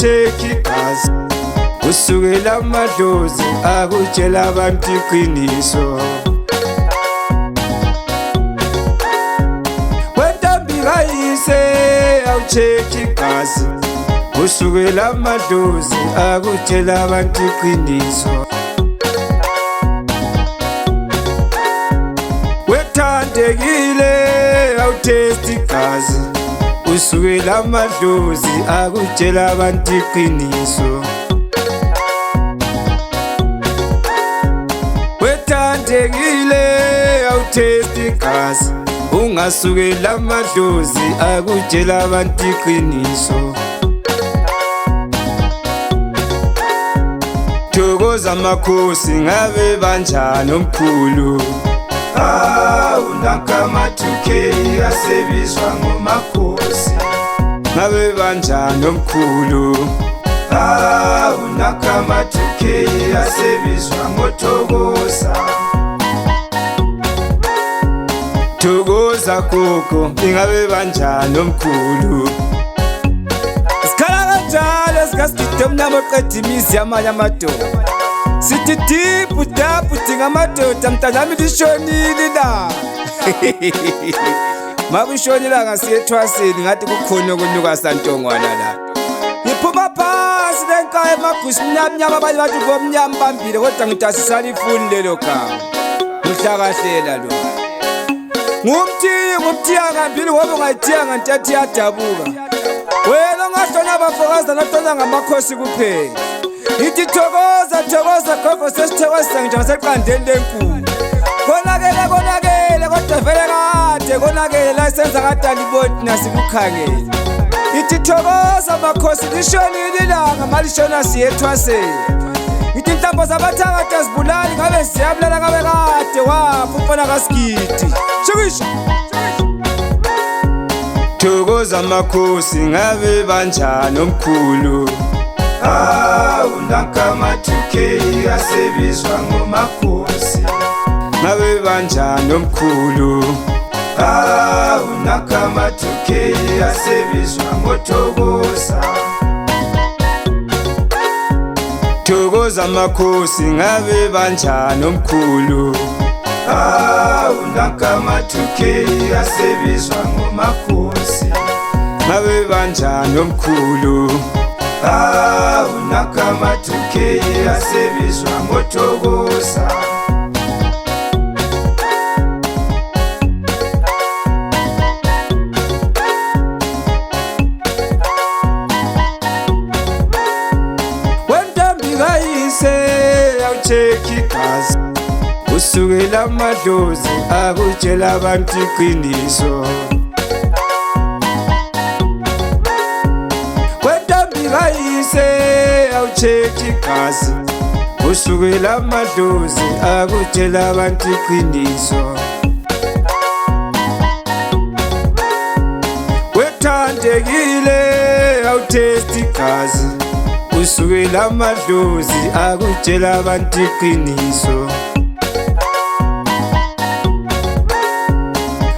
awucheki igazi usukela amadlozi akutshela abantu iqiniso. Wentombi kayise awucheki igazi usukela amadlozi akutshela abantu iqiniso. Wethandekile awutesti igazi usukela amadlozi akutshela abantu iqiniso. Wethandekile awutesti igazi ungasukela amadlozi akutshela abantu iqiniso. Thokoza makhosi ngabe banjani omkhulu. Unakama 2K asebizwa ngomakhosi ngabe banjani omkhulu. Unakama 2K asebizwa ngothokoza. Thokoza gogo ingabe banjani omkhulu. Sikhala kanjalo sikasigide mnamo qeda imizi yamanye amadoda. Sithi diphu daphu dinga amadoda mntanami lishonile la. Makushonila ngasiyethwasini ngathi kukhona okunyuka santongwana la. Ngiphuma phansi lenkaya emagusi mnyamnyama abanye bathi bomnyama bambile kodwa ngithi asisalifuni lelo gama. Uhlakahlela lo. Ngumthiya ngambili ngoba ungayithiya ngantathi yadabuka. Wena ungahlona abafokazi nahlona ngamakhosi kuphela. Ithi thokoza gogo sesithokozisa nje ngaseqandeni lenkulu. Konakele kodwa vele kade konakele la senza kadali boti nasikukhangele. Ithi thokoza makhosi lishonile ilanga malishona siyethwaseni. Ithi inhlambo zabathakade azibulali ngabe siyabulala ngabe kade wapha umfana kaSigidi. Shikisha thokoza makhosi ngabe banjani omkhulu. Unakama 2K asebizwa ngomakhosi ngabe banjani omkhulu. Unakama 2K asebizwa ngothokoza. Thokoza makhosi ngabe banjani omkhulu. Unakama 2K asebizwa ngomakhosi ngabe banjani omkhulu. Unakama 2K asebizwa ngothokoza. Wentombi kayise awucheki igazi usukela amadlozi akutshela abantu iqiniso. Kayise awucheki igazi usukela amadlozi akutshela abantu iqiniso. Wethandekile awutesti igazi usukela amadlozi akutshela abantu iqiniso.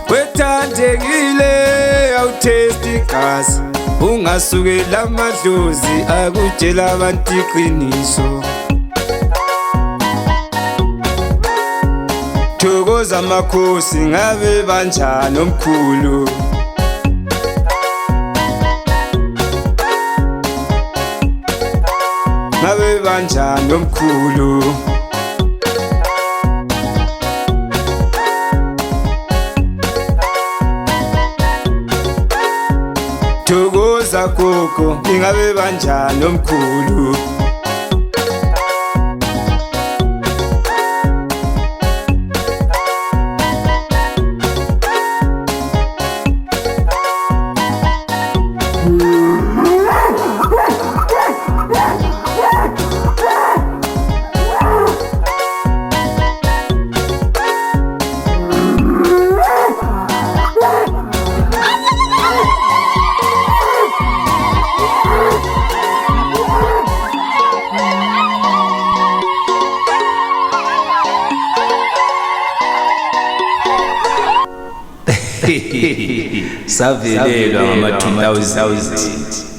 Wethandekile awutesti igazi ungasukela amadlozi akutshela abantu iqiniso. Thokoza makhosi ngabe banjani omkhulu. Ngabe banjani omkhulu. Thokoza gogo ingabe banjani omkhulu. Savelelwa ngama 2000.